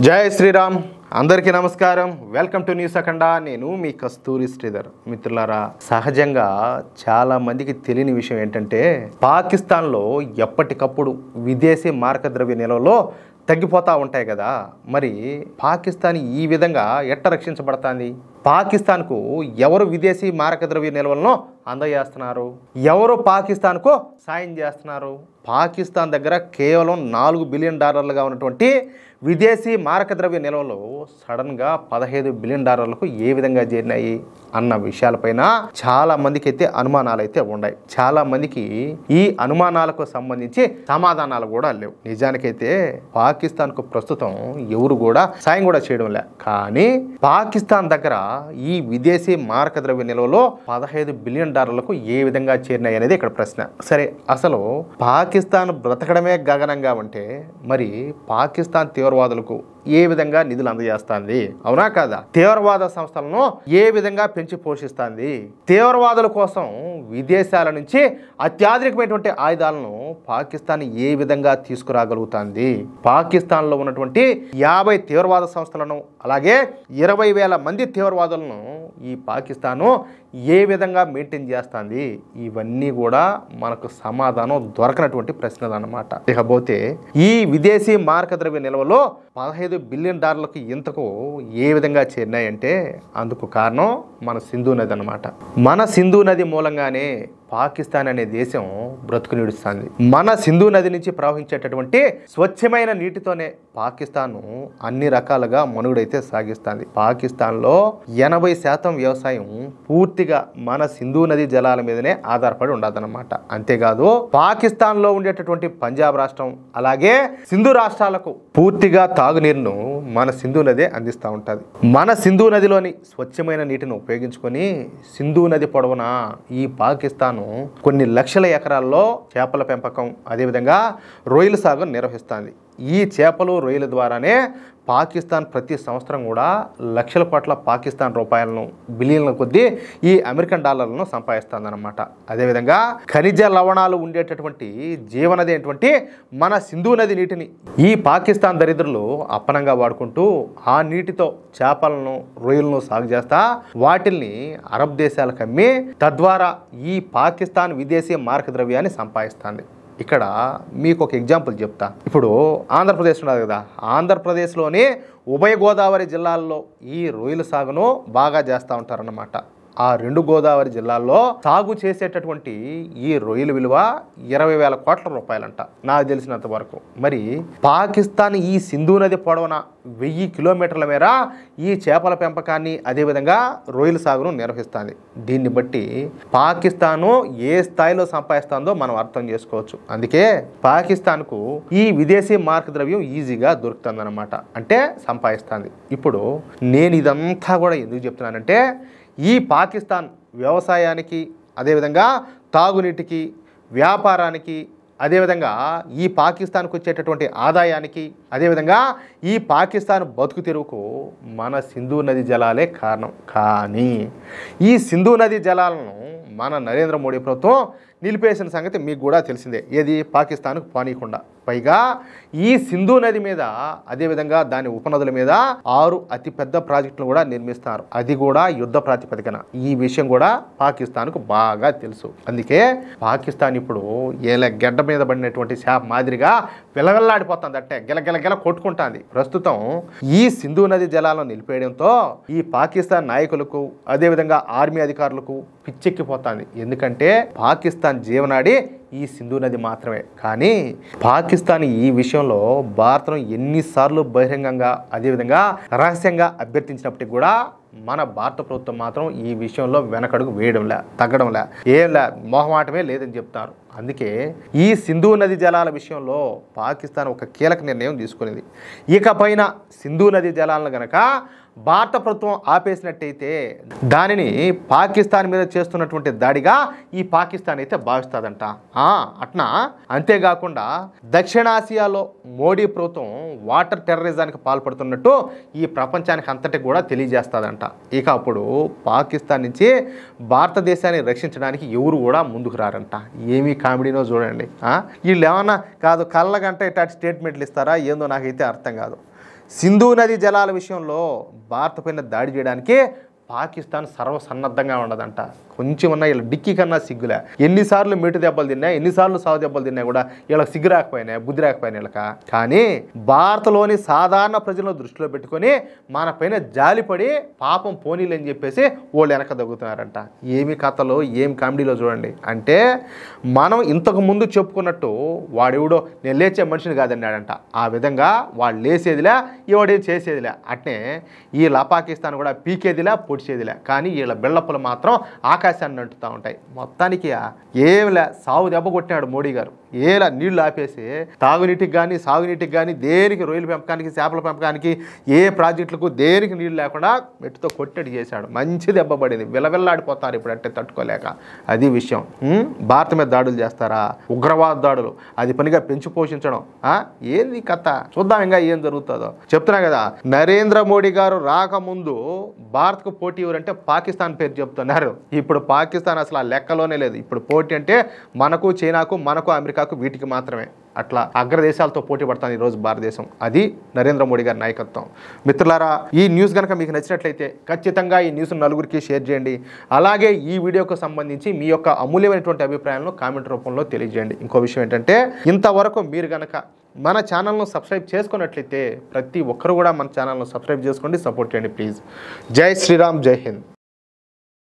జై శ్రీరామ్. అందరికీ నమస్కారం. వెల్కమ్ టు న్యూస్ అఖండ. నేను మీ కస్తూరి శ్రీధర్. మిత్రులారా, సహజంగా చాలా మందికి తెలియని విషయం ఏంటంటే పాకిస్తాన్లో ఎప్పటికప్పుడు విదేశీ మారకద్రవ్య నిల్వలో తగ్గిపోతూ ఉంటాయి కదా. మరి పాకిస్తాన్ ఈ విధంగా ఎట్ట రక్షించబడుతుంది? పాకిస్తాన్కు ఎవరు విదేశీ మారకద్రవ్య నిల్వలను అందజేస్తున్నారు? ఎవరు పాకిస్తాన్కు సాయం చేస్తున్నారు? పాకిస్తాన్ దగ్గర కేవలం $4 బిలియన్ ఉన్నటువంటి విదేశీ మారకద్రవ్య నిల్వలు సడన్గా $15 బిలియన్ ఏ విధంగా చేరినాయి అన్న విషయాలపైన చాలా మందికి అయితే అనుమానాలు అయితే ఉన్నాయి. చాలా మందికి ఈ అనుమానాలకు సంబంధించి సమాధానాలు కూడా లేవు. నిజానికైతే పాకిస్తాన్కు ప్రస్తుతం ఎవరు కూడా సాయం కూడా చేయడం లే. కానీ పాకిస్తాన్ దగ్గర ఈ విదేశీ మారకద్రవ్య నిల్వలో $15 బిలియన్ ఏ విధంగా చేరినాయి అనేది ఇక్కడ ప్రశ్న. సరే, అసలు పాకిస్తాన్ బ్రతకడమే గగనంగా ఉంటే మరి పాకిస్తాన్ తీవ్రవాదులకు ఏ విధంగా నిధులు అందజేస్తుంది? అవునా కాదా? తీవ్రవాద సంస్థలను ఏ విధంగా పెంచి పోషిస్తుంది? తీవ్రవాదుల కోసం విదేశాల నుంచి అత్యాధునికమైనటువంటి ఆయుధాలను పాకిస్తాన్ ఏ విధంగా తీసుకురాగలుగుతుంది? పాకిస్తాన్లో ఉన్నటువంటి 50 తీవ్రవాద సంస్థలను అలాగే 20,000 మంది తీవ్రవాదులను ఈ పాకిస్తాను ఏ విధంగా మెయింటైన్ చేస్తుంది? ఇవన్నీ కూడా మనకు సమాధానం దొరకనటువంటి ప్రశ్నలు అన్నమాట. ఇకపోతే ఈ విదేశీ మారకద్రవ్య నిల్వలో $15 బిలియన్ ఇంతకు ఏ విధంగా చేరినాయంటే అందుకు కారణం మన సింధు నది అన్నమాట. మన సింధు నది మూలంగానే పాకిస్తాన్ అనే దేశం బ్రతుకు నిడుస్తుంది. మన సింధు నది నుంచి ప్రవహించేటటువంటి స్వచ్ఛమైన నీటితోనే పాకిస్తాన్ అన్ని రకాలుగా మనుగడైతే సాగిస్తుంది. పాకిస్తాన్లో 80% వ్యవసాయం పూర్తిగా మన సింధు నది జలాల మీదనే ఆధారపడి ఉండదన్నమాట. అంతేకాదు పాకిస్తాన్లో ఉండేటటువంటి పంజాబ్ రాష్ట్రం అలాగే సింధు రాష్ట్రాలకు పూర్తిగా తాగునీరును మన సింధు నదే అందిస్తూ ఉంటుంది. మన సింధు నదిలోని స్వచ్ఛమైన నీటిని ఉపయోగించుకొని సింధు నది పొడవున ఈ పాకిస్తాన్ కొన్ని లక్షల ఎకరాల్లో చేపల పెంపకం అదేవిధంగా రొయ్యల సాగు నిర్వహిస్తుంది. ఈ చేపలు రొయ్యల ద్వారానే పాకిస్తాన్ ప్రతి సంవత్సరం కూడా లక్షల కోట్ల పాకిస్తాన్ రూపాయలను బిలియన్ల కొద్దీ ఈ అమెరికన్ డాలర్లను సంపాదిస్తుందన్నమాట. అదేవిధంగా ఖనిజ లవణాలు ఉండేటటువంటి జీవనది అయినటువంటి మన సింధు నది నీటిని ఈ పాకిస్తాన్ దరిద్రులు అప్పనంగా వాడుకుంటూ ఆ నీటితో చేపలను రొయ్యలను సాగు చేస్తా వాటిల్ని అరబ్ దేశాలకు అమ్మి తద్వారా ఈ పాకిస్తాన్ విదేశీ మారకద్రవ్యాన్ని సంపాదిస్తుంది. ఇక్కడ మీకు ఒక ఎగ్జాంపుల్ చెప్తా. ఇప్పుడు ఆంధ్రప్రదేశ్ ఉన్నది కదా, ఆంధ్రప్రదేశ్లోని ఉభయ గోదావరి జిల్లాల్లో ఈ రొయ్యల సాగును బాగా చేస్తూ ఉంటారన్నమాట. ఆ 2 గోదావరి జిల్లాల్లో సాగు చేసేటటువంటి ఈ రొయ్యల విలువ 20,000 కోట్ల రూపాయలంట నాకు తెలిసినంత వరకు. మరి పాకిస్తాన్ ఈ సింధు నది పొడవున 1000 కిలోమీటర్ల మేర ఈ చేపల పెంపకాన్ని అదేవిధంగా రొయ్యల సాగును నిర్వహిస్తుంది. దీన్ని బట్టి పాకిస్తాను ఏ స్థాయిలో సంపాదిస్తుందో మనం అర్థం చేసుకోవచ్చు. అందుకే పాకిస్తాన్కు ఈ విదేశీ మారకద్రవ్యం ఈజీగా దొరుకుతుందన్నమాట, అంటే సంపాదిస్తుంది. ఇప్పుడు నేను ఇదంతా కూడా ఎందుకు చెప్తున్నానంటే ఈ పాకిస్తాన్ వ్యవసాయానికి అదేవిధంగా తాగునీటికి వ్యాపారానికి అదేవిధంగా ఈ పాకిస్తాన్కు వచ్చేటటువంటి ఆదాయానికి అదేవిధంగా ఈ పాకిస్తాన్ బతుకు తెరువుకు మన సింధు నది జలాలే కారణం. కానీ ఈ సింధు నది జలాలను మన నరేంద్ర మోడీ ప్రభుత్వం నిలిపేసిన సంగతి మీకు కూడా తెలిసిందే. ఏది? పాకిస్తాన్కు పానీయకుండా. పైగా ఈ సింధు నది మీద అదేవిధంగా దాని ఉపనదుల మీద 6 అతిపెద్ద ప్రాజెక్టులు కూడా నిర్మిస్తారు. అది కూడా యుద్ధ ప్రాతిపదికన. ఈ విషయం కూడా పాకిస్తాన్కు బాగా తెలుసు. అందుకే పాకిస్తాన్ ఇప్పుడు గెడ్డ మీద పడినటువంటి శాప్ మాదిరిగా విలవెల్లాడిపోతుంది, అంటే గెలగెలగెల కొట్టుకుంటుంది. ప్రస్తుతం ఈ సింధు నది జలాలను నిలిపేయడంతో ఈ పాకిస్తాన్ నాయకులకు అదేవిధంగా ఆర్మీ అధికారులకు పిచ్చెక్కిపోతుంది. ఎందుకంటే పాకిస్తాన్ జీవనాడి ఈ సింధు నది మాత్రమే. కానీ పాకిస్తాన్ ఈ విషయంలో భారత్ను ఎన్నిసార్లు బహిరంగంగా అదేవిధంగా రహస్యంగా అభ్యర్థించినప్పటికీ కూడా మన భారత ప్రభుత్వం మాత్రం ఈ విషయంలో వెనకడుగు వేయడంలే, తగ్గడంలే, ఏంలే, మొహమాటమే లేదని చెప్తారు. అందుకే ఈ సింధు నది జలాల విషయంలో పాకిస్తాన్ ఒక కీలక నిర్ణయం తీసుకునేది. ఇకపైన సింధు నది జలాలను గనక భారత ప్రభుత్వం ఆపేసినట్టయితే దానిని పాకిస్తాన్ మీద చేస్తున్నటువంటి దాడిగా ఈ పాకిస్తాన్ అయితే భావిస్తుందంట. అట్నా? అంతేకాకుండా దక్షిణాసియాలో మోడీ ప్రభుత్వం వాటర్ టెర్రరిజానికి పాల్పడుతున్నట్టు ఈ ప్రపంచానికి అంతటి కూడా తెలియజేస్తుందంట. ఇక అప్పుడు పాకిస్తాన్ నుంచి భారతదేశాన్ని రక్షించడానికి ఎవరు కూడా ముందుకు రారంట. ఏమీ కామెడీనో చూడండి. వీళ్ళు ఏమన్నా కాదు కళ్ళగంట ఇట్లాంటి స్టేట్మెంట్లు ఇస్తారా ఏందో నాకైతే అర్థం కాదు. సింధు నది జలాల విషయంలో భారత్ పైన దాడి చేయడానికి పాకిస్తాన్ సర్వసన్నద్ధంగా ఉండదంట. కొంచెం ఉన్న వీళ్ళ డిక్కీ కన్నా సిగ్గులే. ఎన్నిసార్లు మెట్టు దెబ్బలు తిన్నా, ఎన్నిసార్లు సాగు దెబ్బలు తిన్నా కూడా వీళ్ళకి సిగ్గు రాకపోయినా, బుద్ధి రాకపోయినా వీళ్ళక. కానీ భారత్లోని సాధారణ ప్రజలను దృష్టిలో పెట్టుకొని మన పైన జాలిపడి పాపం పోనీలు అని చెప్పేసి వాళ్ళు వెనక దగ్గుతున్నారంట. ఏమి కథలో ఏం కామెడీలో చూడండి. అంటే మనం ఇంతకు ముందు చెప్పుకున్నట్టు వాడెవడో నేను లేచే మనిషిని కాదన్నాడంట. ఆ విధంగా వాడు లేసేదిలే, ఎవడేం చేసేదిలే. అట్నే వీళ్ళ పాకిస్తాన్ కూడా పీకేదిలే, పొడిచేదిలే. కానీ వీళ్ళ బిళ్ళప్పులు మాత్రం ఆకాశాన్ని అంటుతూ ఉంటాయి. మొత్తానికి ఏమిలే సాగు దెబ్బ కొట్టినాడు మోడీ గారు. ఏలా నీళ్లు ఆపేసి తాగునీటికి కానీ సాగునీటికి కానీ దేనికి రొయ్యల పెంపకానికి చేపల పెంపకానికి ఏ ప్రాజెక్టులకు దేనికి నీళ్ళు లేకుండా మెట్టుతో కొట్టడి చేశాడు. మంచి దెబ్బ పడింది. విలవిల్లాడిపోతారు ఇప్పుడు అంటే తట్టుకోలేక. అది విషయం. భారత్ మీద దాడులు చేస్తారా, ఉగ్రవాద దాడులు, అది పనిగా పెంచి పోషించడం. ఏంది కథ చూద్దాం ఇంకా ఏం జరుగుతుందో. చెప్తున్నా కదా, నరేంద్ర మోడీ గారు రాకముందు భారత్కు పోటీ ఎవరంటే పాకిస్తాన్ పేరు చెప్తున్నారు. ఇప్పుడు పాకిస్తాన్ అసలు ఆ లెక్కలోనే లేదు. ఇప్పుడు పోటీ అంటే మనకు చైనాకు, మనకు అమెరికాకు, వీటికి మాత్రమే. అట్లా అగ్రదేశాలతో పోటీ పడుతుంది ఈరోజు భారతదేశం. అది నరేంద్ర మోడీ గారి నాయకత్వం. మిత్రులారా, ఈ న్యూస్ కనుక మీకు నచ్చినట్లయితే ఖచ్చితంగా ఈ న్యూస్ నలుగురికి షేర్ చేయండి. అలాగే ఈ వీడియోకు సంబంధించి మీ యొక్క అమూల్యమైనటువంటి అభిప్రాయాలను కామెంట్ రూపంలో తెలియజేయండి. ఇంకో విషయం ఏంటంటే, ఇంతవరకు మీరు కనుక మన ఛానల్ను సబ్స్క్రైబ్ చేసుకున్నట్లయితే ప్రతి ఒక్కరు కూడా మన ఛానల్ను సబ్స్క్రైబ్ చేసుకోండి, సపోర్ట్ చేయండి ప్లీజ్. జై శ్రీరామ్, జై హింద్.